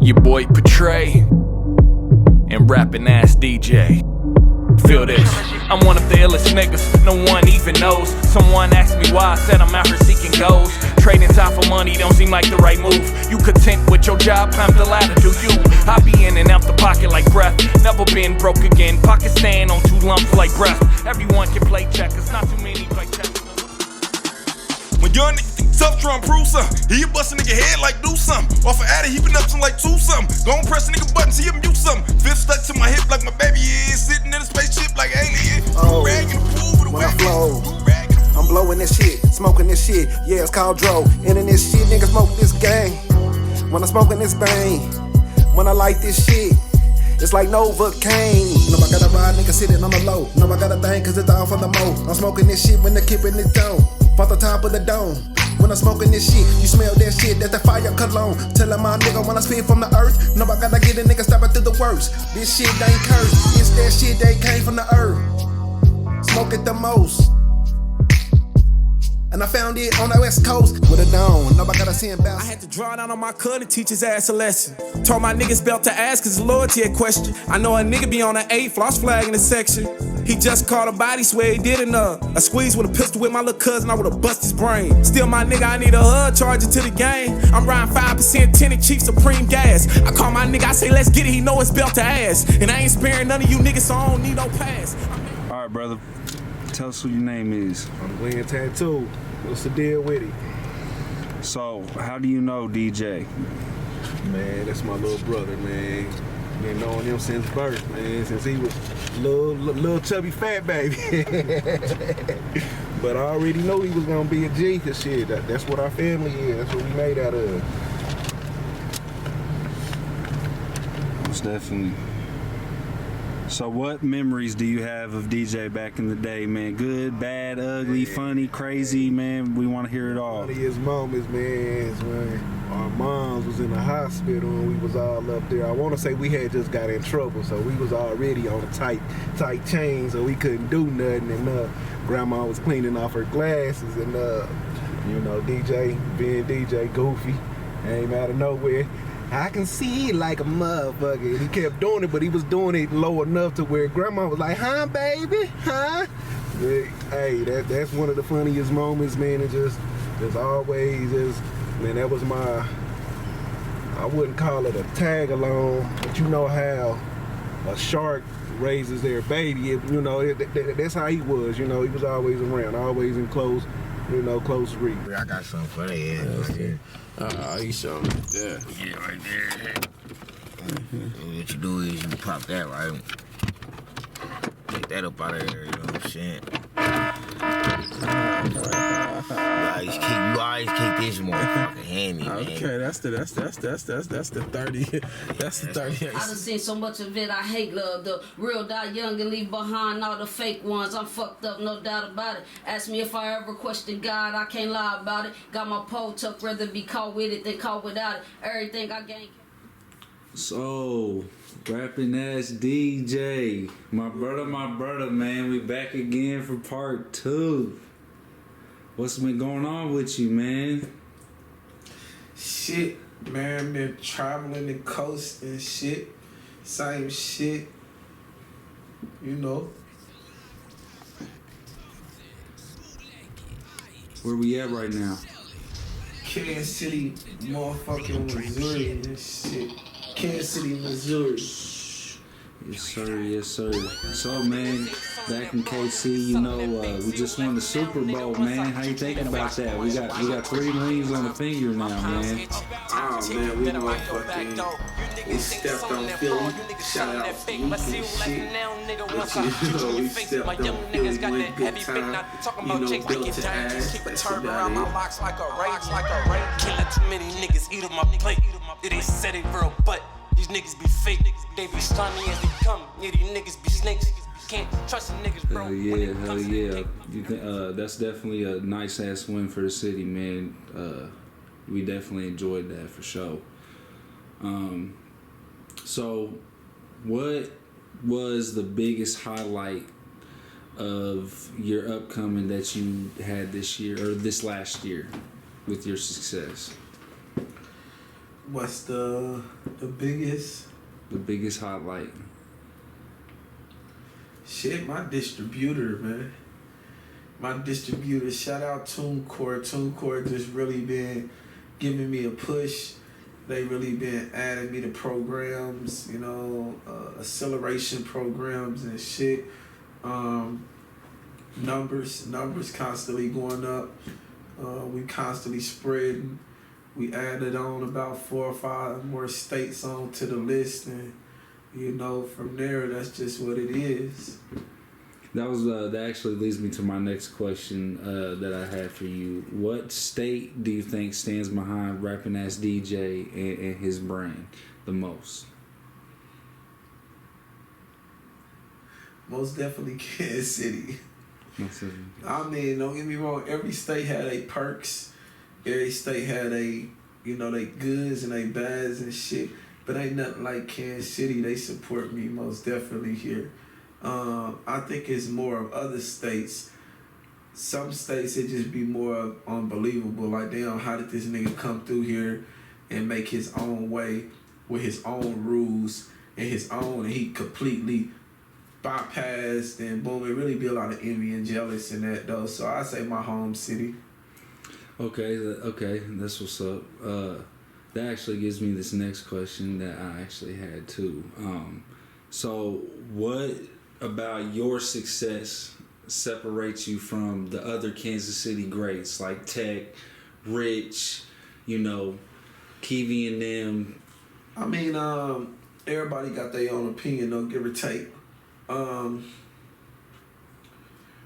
Your boy Portray and rapping ass DJ. Feel this, I'm one of the illest niggas, no one even knows. Someone asked me why, I said I'm out here seeking goals. Trading time for money don't seem like the right move. You content with your job, climb the ladder, do you? I be in and out the pocket like breath. Never been broke again, pocket stand on 2 lumps like breath. Everyone can play checkers, not too many play checkers. When young nigga tough trying to prove something, he'll bust a nigga head like do something. Off an adder, he been up to like 2 something. Gon' press a nigga button, see him mute something. Fifth stuck to my hip like my baby is. Sitting in a spaceship like alien. When I flow, I'm blowing this shit, smoking this shit. Yeah, it's called dro. And in this shit, nigga smoke this gang. When I'm smoking this bang, when I light this shit, it's like Novocaine. No, I gotta ride, nigga sitting on the low. No, I gotta think, cause it's all for the mo. I'm smoking this shit when the kip in the dome. Off the top of the dome. When I'm smoking this shit, you smell that shit, that's the fire cologne. Tellin' my nigga when I spit from the earth. No, I gotta get a nigga stopping through the worst. This shit ain't cursed, it's that shit that came from the earth. Smoke it the most. And I found it on the West Coast with a dome. Nobody gotta see him bounce. I had to draw down on my cut and teach his ass a lesson. Told my niggas belt to ass cause his loyalty a question. I know a nigga be on an 8, floss flag in the section. He just caught a body, swear he did enough. I squeezed with a pistol with my little cousin, I would've bust his brain. Still my nigga, I need a HUD charger to the game. I'm riding 5% tinted Chief Supreme gas. I call my nigga, I say let's get it, he know it's belt to ass. And I ain't sparing none of you niggas, so I don't need no pass. Alright, brother, tell us who your name is. I'm Glenn Tattoo. What's the deal with it? So, how do you know DJ? Man, that's my little brother, man. Been knowing him since birth, man. Since he was little chubby fat baby. But I already know he was gonna be a G, cause shit, that's what our family is. That's what we made out of. Most definitely. So what memories do you have of DJ back in the day, man? Good, bad, ugly, funny, crazy, man? We want to hear it all. Funniest moments, man, is when our moms was in the hospital and we was all up there. I want to say we had just got in trouble, so we was already on a tight chain, so we couldn't do nothing. And grandma was cleaning off her glasses, and you know, DJ, being DJ, goofy, came out of nowhere. I can see it like a motherfucker. He kept doing it, but he was doing it low enough to where grandma was like, huh, baby, huh? But, hey, that's one of the funniest moments, man. It just always is, man, that was my, I wouldn't call it a tag along, but you know how a shark raises their baby. You know, that's how he was, you know. He was always around, always in close reach. I got something for that, yeah. You show me. Yeah. Yeah, right there. What you do is you pop that, right? Get that up out of there, you know what I'm saying? You always keep this motherfucker handy, man. Okay, that's the 30. That's the 30. I done seen so much of it, I hate love. The real die young and leave behind all the fake ones. I'm fucked up, no doubt about it. Ask me if I ever question God, I can't lie about it. Got my pole tucked, rather be caught with it than caught without it. Everything I gain. So, rapping ass DJ. My brother, man. We back again for part 2. What's been going on with you, man? Shit, man, been traveling the coast and shit. Same shit. You know. Where we at right now? Kansas City, motherfucking Missouri and shit. Kansas City, Missouri. Yes, sir. Yes, sir. So, man, back in KC, you know, we just won the Super Bowl, man. How you thinking about that? We got 3 rings on the finger now, man. Oh, man, we motherfucking, we stepped on Philly. Shout out to Luke and shit. But, you know, we stepped on Philly, went good time. You know, built to ass. That's about it. Killing too many niggas, eat on my plate. They said they real, but these niggas be fake. They be slimy as they come. Yeah, these niggas be snakes. Can't trust the niggas, bro. Hell yeah. You can, that's definitely a nice ass win for the city, man. We definitely enjoyed that for sure. So, what was the biggest highlight of your upcoming that you had this year or this last year with your success? What's the biggest? The biggest highlight. Shit, my distributor, man. My distributor, shout out TuneCore. TuneCore just really been giving me a push. They really been adding me to programs, you know, acceleration programs and shit. Numbers constantly going up. We constantly spreading. We added on about 4 or 5 more states onto the list, and you know, from there, that's just what it is. That actually leads me to my next question that I had for you. What state do you think stands behind Rapping Ass DJ and his brand the most? Most definitely Kansas City. I mean, don't get me wrong, every state had a perks. Every state had a, you know, they goods and they bads and shit. But ain't nothing like Kansas City. They support me most definitely here. I think it's more of other states. Some states it just be more unbelievable. Like, damn, how did this nigga come through here and make his own way with his own rules and his own, and he completely bypassed, and boom, it really be a lot of envy and jealous in that though. So I say my home city. Okay, that's what's up. That actually gives me this next question that I actually had too. So what about your success separates you from the other Kansas City greats like Tech, Rich, you know, Kiwi and them? I mean, everybody got their own opinion, though, give or take.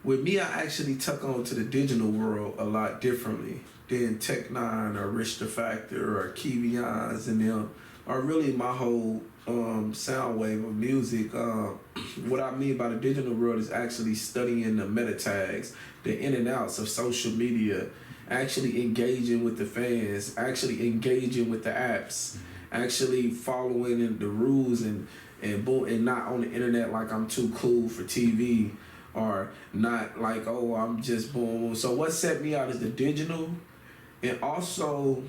With me, I actually tuck on to the digital world a lot differently than Tech Nine or Rich the Factor or Kiwi Eyes and them, or really my whole sound wave of music. What I mean by the digital world is actually studying the meta tags, the in and outs of social media, actually engaging with the fans, actually engaging with the apps, actually following the rules and not on the internet like I'm too cool for TV, or not like, oh, I'm just boom. So what set me out is the digital, and also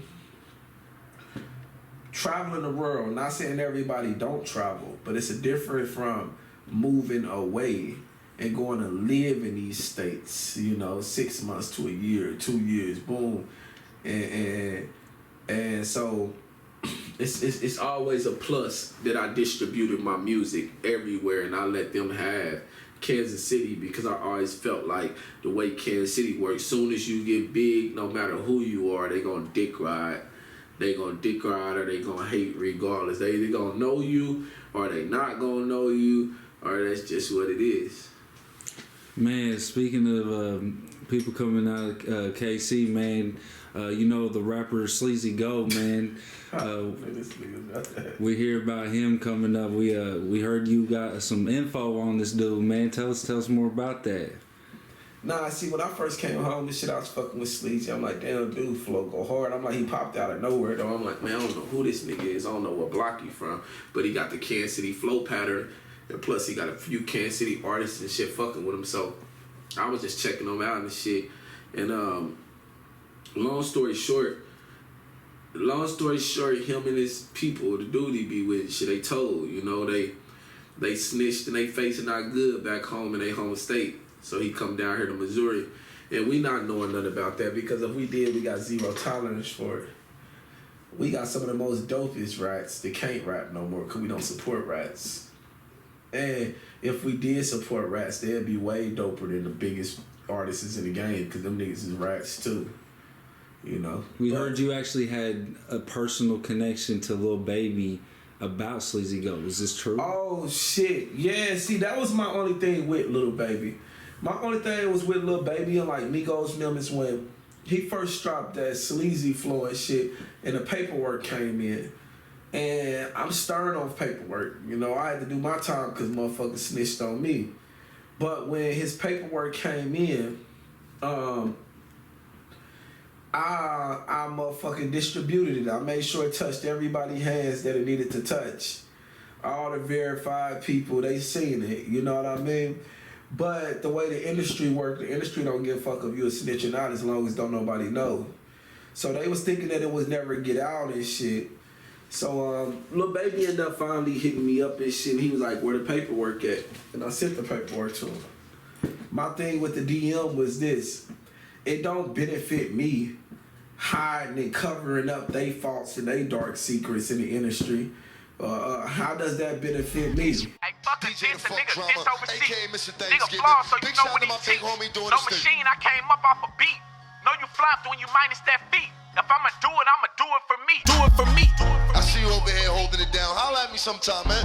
traveling the world. Not saying everybody don't travel, but it's a different from moving away and going to live in these states, you know, 6 months to a year, 2 years, boom. And so it's always a plus that I distributed my music everywhere and I let them have Kansas City, because I always felt like the way Kansas City works, soon as you get big, no matter who you are, they gonna dick ride. They gonna dick ride or they gonna hate regardless. They either gonna know you or they not gonna know you, or that's just what it is. Man, speaking of people coming out of KC, man, you know the rapper Sleazy Go, man. We hear about him coming up. We heard you got some info on this dude, man. Tell us more about that. Nah, see, when I first came home, this shit, I was fucking with Sleazy. I'm like, damn, dude, flow go hard. I'm like, he popped out of nowhere, though. I'm like, man, I don't know who this nigga is. I don't know what block he from. But he got the Kansas City flow pattern. And plus, he got a few Kansas City artists and shit fucking with him. So I was just checking them out and shit. And long story short, him and his people, the dude he be with, shit, they told, you know, they snitched and they facing not good back home in their home state. So he come down here to Missouri, and we not knowing nothing about that, because if we did, we got zero tolerance for it. We got some of the most dopest rats that can't rap no more because we don't support rats. And if we did support rats, they'd be way doper than the biggest artists in the game, because them niggas is rats too. You know. We heard you actually had a personal connection to Lil Baby about Sleazy Go. Is this true? Oh shit. Yeah, see, that was my only thing with Lil Baby. My only thing was with Lil Baby and like Migos and them is when he first dropped that sleazy flow and shit, and the paperwork came in. And I'm stern on paperwork. You know, I had to do my time because motherfuckers snitched on me. But when his paperwork came in, I motherfucking distributed it. I made sure it touched everybody's hands that it needed to touch. All the verified people, they seen it. You know what I mean? But the way the industry worked, the industry don't give a fuck if you a snitching out as long as don't nobody know. So they was thinking that it was never get out and shit. So Lil Baby ended up finally hitting me up and shit. And he was like, "Where the paperwork at?" And I sent the paperwork to him. My thing with the DM was this: it don't benefit me hiding and covering up they faults and they dark secrets in the industry. How does that benefit me? Hey, fuck a diss, a nigga diss overseas. Nigga flaw, so you know what he teach. No machine, I came up off a beat. Know you flopped when you minus that feet. If I'ma do it for me. Do it for me. I see you over here holding it down. Holla at me sometime, man.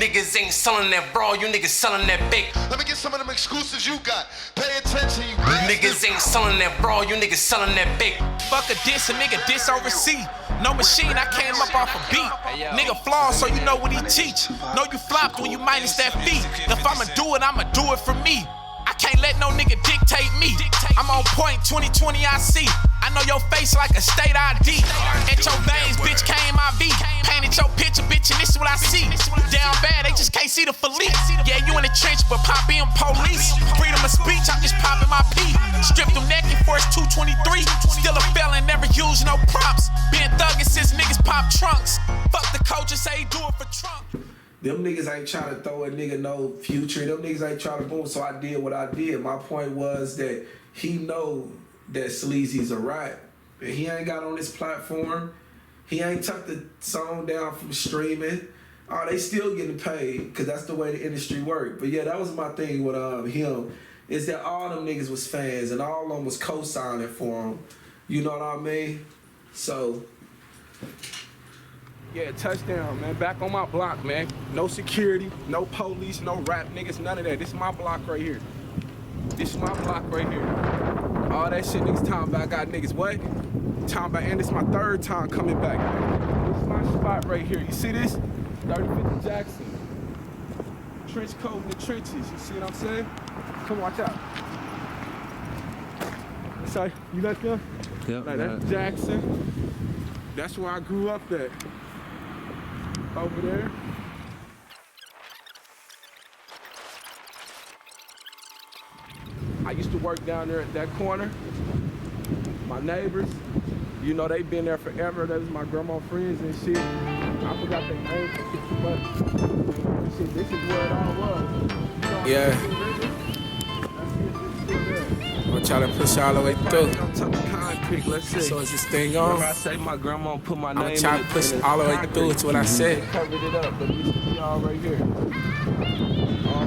Niggas ain't selling that bra, you niggas selling that bake. Let me get some of them exclusives you got. Pay attention, you Niggas ain't selling that bra, you niggas selling that bake. Fuck a diss, a nigga diss overseas. No machine, I came up off a beat. Nigga flaw, so you know what he teach. Know you flopped when you minus that feet. If I'ma do it for me. I can't let no nigga dictate me. I'm on point, 2020 I see. I know your face like a state ID. At your veins, bitch, came IV. Painted your picture, bitch, and this is what I see. Down bad, they just can't see the Philippe. Yeah, you in the trench, but pop in police. Freedom of speech, I'm just popping my pee. Stripped them naked for it's 223. Still a felon, never use no props. Been thugging since niggas pop trunks. Fuck the coach and say he do it for Trump. Them niggas ain't trying to throw a nigga no future. Them niggas ain't trying to boom, so I did what I did. My point was that he know that Sleazy's a rat. And he ain't got on this platform. He ain't took the song down from streaming. Oh, they still getting paid, because that's the way the industry work. But yeah, that was my thing with him, is that all them niggas was fans and all of them was co-signing for him. You know what I mean? So... Yeah, touchdown, man. Back on my block, man. No security, no police, no rap niggas, none of that. This is my block right here. This is my block right here. All that shit niggas talking about, I got niggas what? Talking about, and this is my third time coming back, man. This is my spot right here. You see this? 3050 Jackson. Trench coat in the trenches. You see what I'm saying? Come watch out. Sorry, you like that? Yep. Like, that's Jackson. That's where I grew up at. Over there. I used to work down there at that corner. My neighbors, you know, they been there forever. That was my grandma friends and shit. I forgot their names, but shit, this is where it all was. You know, yeah. I'm gonna try to push all the way through. Let's see. So is this thing on? I say my grandma put my name I'm gonna try to push all the way through. It's what I said. Covered it up, but it used to be all right here.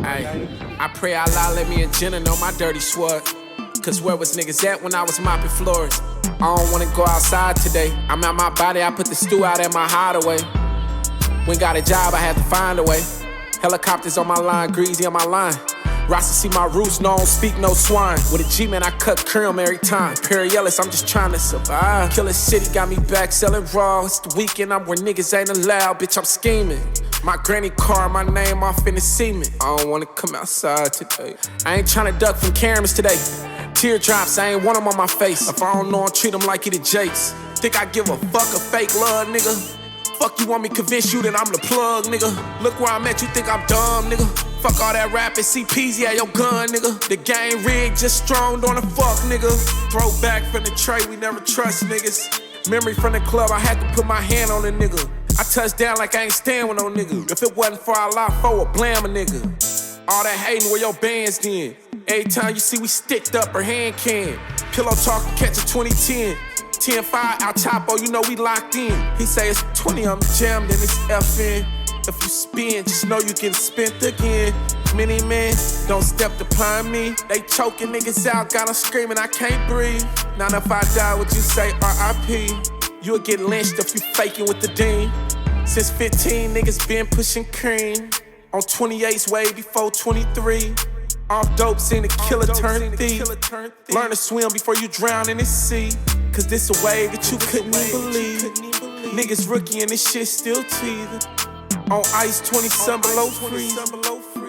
Hey, I pray Allah let me and Jenna know my dirty swag. Cause where was niggas at when I was mopping floors? I don't wanna go outside today. I'm at my body, I put the stew out at my hideaway. When got a job, I had to find a way. Helicopters on my line, greasy on my line. Rasta see my roots, no, I don't speak no swine. With a G-man, I cut cream every time. Imperialist, I'm just trying to survive. Killer City got me back selling raw. It's the weekend, I'm where niggas ain't allowed. Bitch, I'm scheming. My granny car, my name off in the semen. I don't wanna come outside today. I ain't tryna duck from cameras today. Teardrops, I ain't want them on my face. If I don't know, I treat them like he the Jakes. Think I give a fuck a fake love, nigga? Fuck you want me convince you that I'm the plug, nigga? Look where I'm at, you think I'm dumb, nigga? Fuck all that rapping, CPs, yeah, your gun, nigga. The game rigged, just strong on the fuck, nigga. Throw back from the tray, we never trust niggas. Memory from the club, I had to put my hand on a nigga. I touched down like I ain't staying with no nigga. If it wasn't for Allah, for a blam a nigga. All that hating, where your band's then? Every time you see we sticked up her hand can. Pillow talk, catch a 2010. 10-5, out Chapo, you know we locked in. He say it's 20, I'm jammed and it's FN. If you spin, just know you get spent again. Many men don't step to pine me. They choking niggas out, got them screaming, I can't breathe. Now if I die, would you say RIP? You'll get lynched if you faking with the dean. Since 15, niggas been pushing cream. On 28's way before 23. Off dope, seen a killer turn thief. Learn to swim before you drown in the sea. Cause this a wave that you couldn't even believe. Niggas rookie and this shit still teething. On ice, 27 below freeze.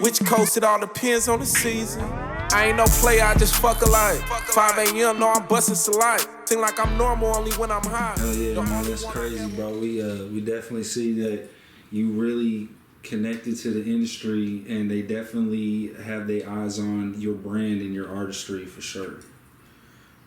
Which coast, it all depends on the season. I ain't no player, I just fuck a lot. 5 a.m., no, I'm busting salad. Think like I'm normal only when I'm high. Hell yeah, man, that's crazy, bro. We definitely see that you really connected to the industry, and they definitely have their eyes on your brand and your artistry for sure.